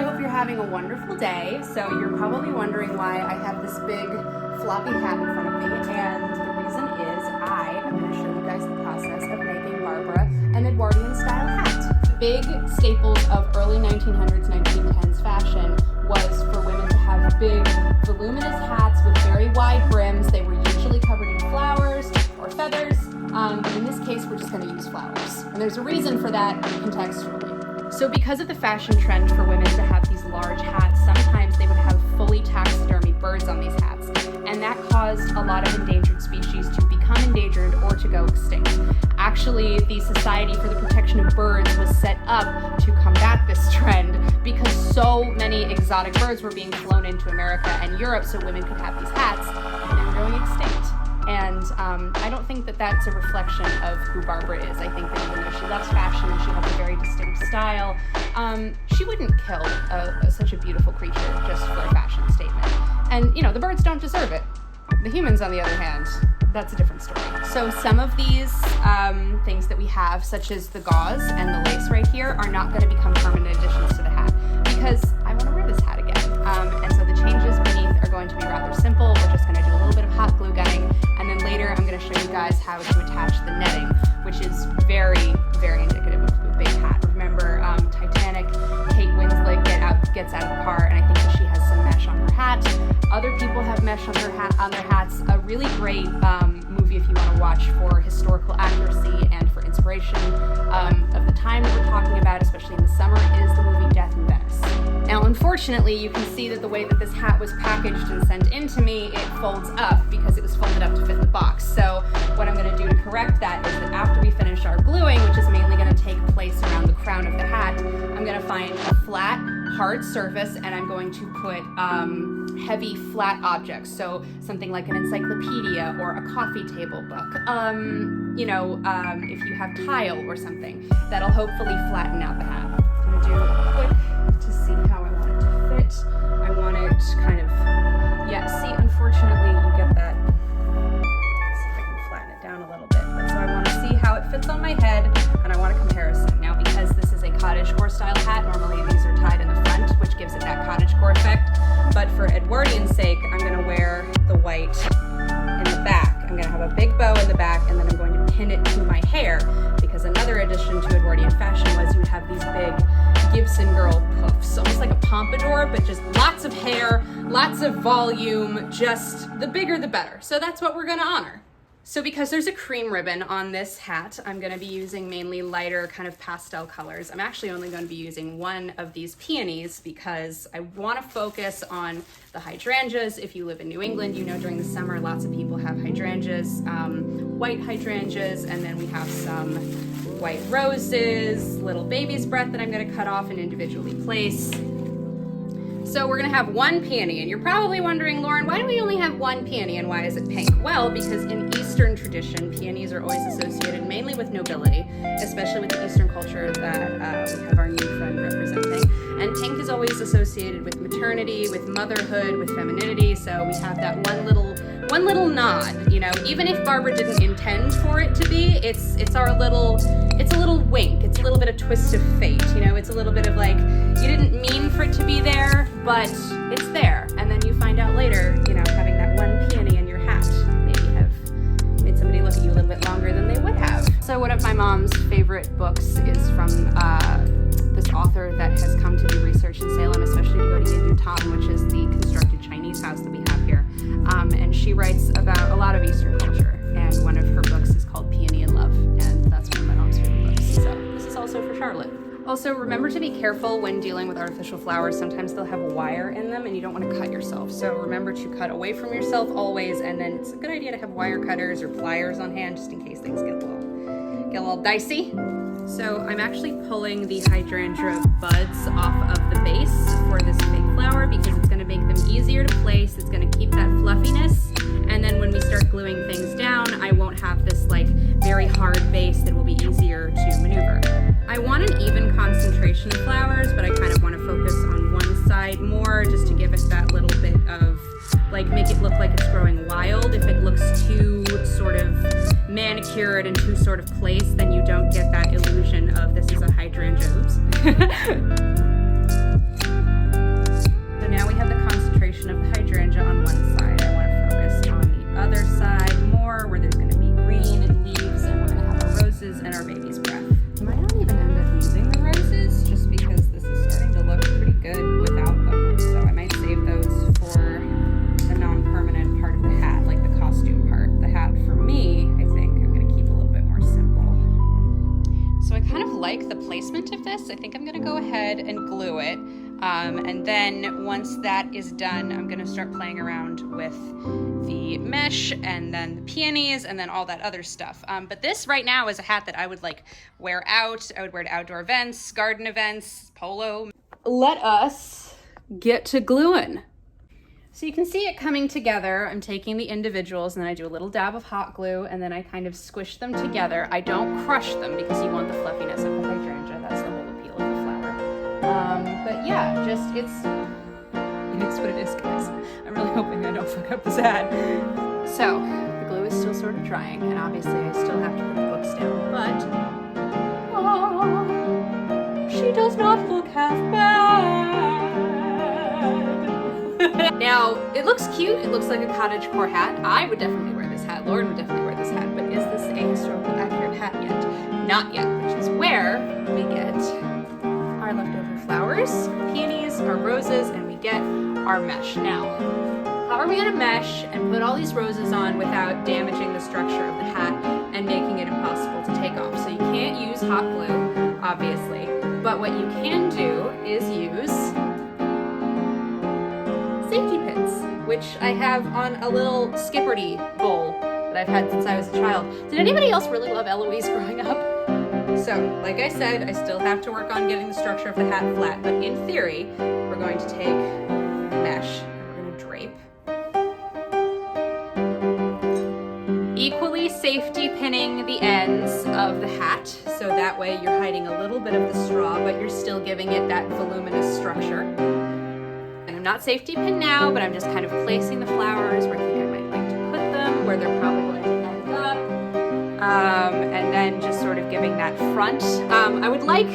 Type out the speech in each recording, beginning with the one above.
hope you're having a wonderful day. So you're probably wondering why I have this big floppy hat in front of me, and the reason is I am going to show you guys the process of making Barbara an Edwardian style hat. Big staples of early 1900s, 1910s fashion was for women to have big, voluminous hats with very wide brims. They were usually covered in flowers or feathers, but in this case we're just going to use flowers. And there's a reason for that contextually. So because of the fashion trend for women to have these large hats, sometimes they would have fully taxidermied birds on these hats. And that caused a lot of endangered species to become endangered or to go extinct. Actually, the Society for the Protection of Birds was set up to combat this trend because so many exotic birds were being flown into America and Europe so women could have these hats, and they were going extinct. And I don't think that that's a reflection of who Barbara is. I think that even though she loves fashion and she has a very distinct style, she wouldn't kill such a beautiful creature just for a fashion statement. And, you know, the birds don't deserve it. The humans, on the other hand, that's a different story. So some of these things that we have, such as the gauze and the lace right here, are not going to become permanent additions to the hat because I want to wear this hat again. And so the changes beneath are going to be rather simple. We're just going to do a little bit of hot glue gunning, and then later I'm going to show you guys how to attach the netting, which is very, very indicative of a big hat. Remember, Titanic, Kate Winslet gets out of the car, and I think that she has some mesh on her hat. Other people have mesh on their hats. A really great movie if you want to watch for historical accuracy and for inspiration of the time that we're talking about, especially in the summer, is the movie Death in Venice. Now, unfortunately, you can see that the way that this hat was packaged and sent in to me, it folds up because it was folded up to fit in the box. So what I'm going to do to correct that is that after we finish our gluing, which is mainly going to take place around the crown of the hat, I'm going to find a flat, hard surface, and I'm going to put heavy, flat objects. So something like an encyclopedia or a coffee table book. If you have tile or something, that'll hopefully flatten out the hat. I'm going to do a quick to see how I want it to fit. I want it kind of, unfortunately you get that. Let's see if I can flatten it down a little bit. But so I want to see how it fits on my head, and I want a comparison. Now, because this is a cottagecore style hat, normally these are tied in the front, which gives it that cottagecore effect. But for Edwardian's sake, I'm going to wear the white in the back. I'm going to have a big bow in the back, and then I'm going to pin it to my hair, because another addition to Edwardian fashion was you would have these big Gibson girl puffs, almost like a pompadour, but just lots of hair, lots of volume, just the bigger the better. So that's what we're going to honor. So because there's a cream ribbon on this hat, I'm going to be using mainly lighter kind of pastel colors. I'm actually only going to be using one of these peonies because I want to focus on the hydrangeas. If you live in New England, you know during the summer lots of people have hydrangeas, white hydrangeas, and then we have some white roses, little baby's breath that I'm going to cut off and individually place. So we're going to have one peony, and you're probably wondering, Lauren, why do we only have one peony and why is it pink? Well, because in Eastern tradition, peonies are always associated mainly with nobility, especially with the Eastern culture that we have our new friend representing. And pink is always associated with maternity, with motherhood, with femininity, so we have that one little nod, even if Barbara didn't intend for it to be, it's a little wink, it's a little bit of twist of fate, it's a little bit of like, you didn't mean for it to be there, but it's there, and then you find out later, having that one peony in your hat maybe have made somebody look at you a little bit longer than they would have. So one of my mom's favorite books is from this author that has come to be researched in Salem, especially to go to Yidun, which is the constructed Chinese house that we have here. And she writes about a lot of Eastern culture, and one of her books is called Peony in Love, and that's one of my mom's favorite books. So this is also for Charlotte. Also, remember to be careful when dealing with artificial flowers. Sometimes they'll have a wire in them and you don't want to cut yourself. So remember to cut away from yourself always, and then it's a good idea to have wire cutters or pliers on hand just in case things get a little dicey. So I'm actually pulling the hydrangea buds off of the base for this fake flower because it's going to make them easier to place. It's going to keep that fluffiness, and then when we start gluing things down, I won't have this like very hard base that will be easier to maneuver. I want an even concentration of flowers, but I kind of want to focus on one side more just to give it that little bit of like make it look like it's growing wild. If it looks too sort of manicured and too sort of placed, then you don't get that illusion of this is a hydrangea. Oops. and glue it. And then once that is done, I'm gonna start playing around with the mesh and then the peonies and then all that other stuff. But this right now is a hat that I would like wear out. I would wear to outdoor events, garden events, polo. Let us get to gluing. So you can see it coming together. I'm taking the individuals and then I do a little dab of hot glue and then I kind of squish them together. I don't crush them because you want the fluffiness of the hydrangea. That's the whole appeal of the flower. But yeah, just it is what it is, guys. I'm really hoping I don't fuck up this hat. So the glue is still sort of drying and obviously I still have to put the books down, but she does not look half bad. Now, it looks cute. It looks like a cottagecore hat. I would definitely wear this hat. Lauren would definitely wear this hat. But is this a historically accurate hat yet? Not yet, which is where we get our leftover flowers, peonies, our roses, and we get our mesh. Now, how are we going to mesh and put all these roses on without damaging the structure of the hat and making it impossible to take off? So you can't use hot glue, obviously. But what you can do is use safety pins, which I have on a little Skipperty bowl that I've had since I was a child. Did anybody else really love Eloise growing up? So, like I said, I still have to work on getting the structure of the hat flat, but in theory, we're going to take mesh, we're going to drape. Equally safety pinning the ends of the hat, so that way you're hiding a little bit of the straw, but you're still giving it that voluminous structure. I'm not safety pinned now, but I'm just kind of placing the flowers where I think I might like to put them, where they're probably going to end up, and then just sort of giving that front. I would like,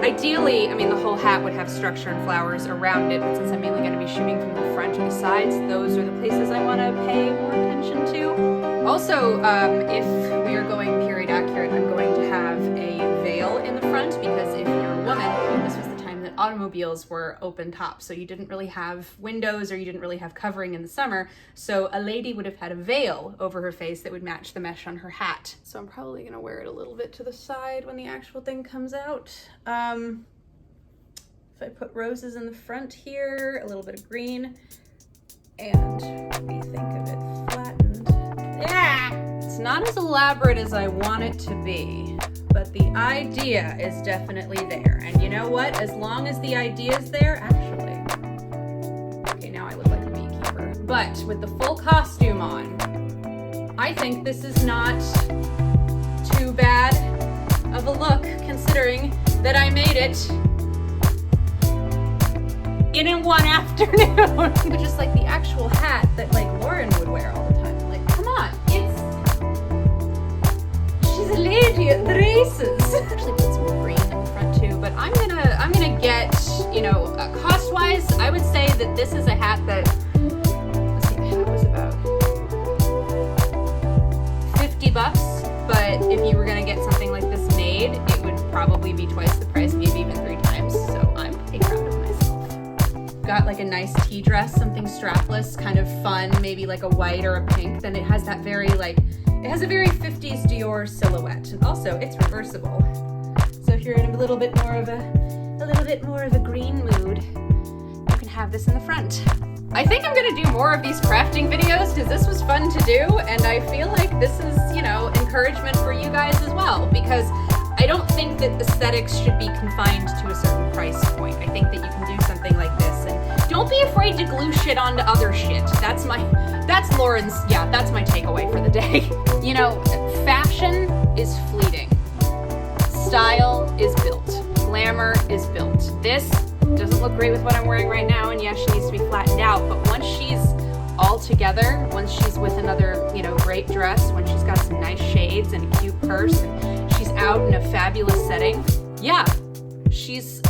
ideally, I mean, the whole hat would have structure and flowers around it, but since I'm mainly going to be shooting from the front or the sides, those are the places I want to pay more attention to. Also, if we are going period accurate, I'm going to have a veil in the front, because if you're a woman, this was the time that automobiles were open top, so you didn't really have windows or you didn't really have covering in the summer, so a lady would have had a veil over her face that would match the mesh on her hat. So I'm probably gonna wear it a little bit to the side when the actual thing comes out. If I put roses in the front here, a little bit of green, and we think of it flattened. Yeah! It's not as elaborate as I want it to be, but the idea is definitely there. And you know what? As long as the idea is there, actually, okay, now I look like a beekeeper, but with the full costume on, I think this is not too bad of a look, considering that I made it in one afternoon. Just like the actual hat that like Lauren would wear all the time. Like, come on, she's a lady at the races. Actually put some green in the front too, but I'm gonna get, you know, cost-wise, I would say that this is a hat that, let's see, the hat was about $50, but if you were gonna get something like this made, it would probably be twice the price, maybe even 3 times, so I'm pretty proud of myself. Got like a nice tea dress, something strapless, kind of fun, maybe like a white or a pink, then it has that very like, it has a very 50s Dior silhouette, and also it's reversible. So if you're in a little bit more of a green mood, you can have this in the front. I think I'm gonna do more of these crafting videos because this was fun to do, and I feel like this is, you know, encouragement for you guys as well, because I don't think that aesthetics should be confined to a certain price point. I think that you can do something like this, and don't be afraid to glue shit onto other shit. That's Lauren's, yeah, that's my takeaway for the day. You know, fashion is fleeting. Style is built. Glamour is built. This doesn't look great with what I'm wearing right now, and yeah, she needs to be flattened out, but once she's all together, once she's with another, you know, great dress, when she's got some nice shades and a cute purse, and she's out in a fabulous setting, yeah, she's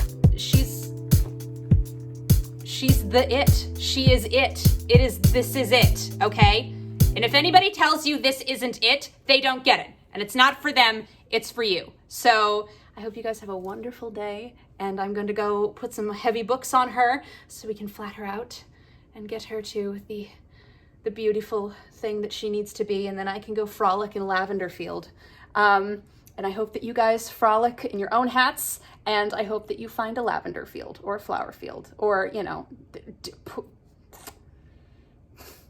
the it. She is it. This is it, okay? And if anybody tells you this isn't it, they don't get it. And it's not for them, it's for you. So I hope you guys have a wonderful day, and I'm going to go put some heavy books on her so we can flat her out and get her to the beautiful thing that she needs to be, and then I can go frolic in Lavender Field. And I hope that you guys frolic in your own hats, and I hope that you find a lavender field or a flower field, or, you know,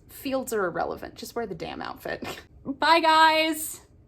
fields are irrelevant. Just wear the damn outfit. Bye, guys!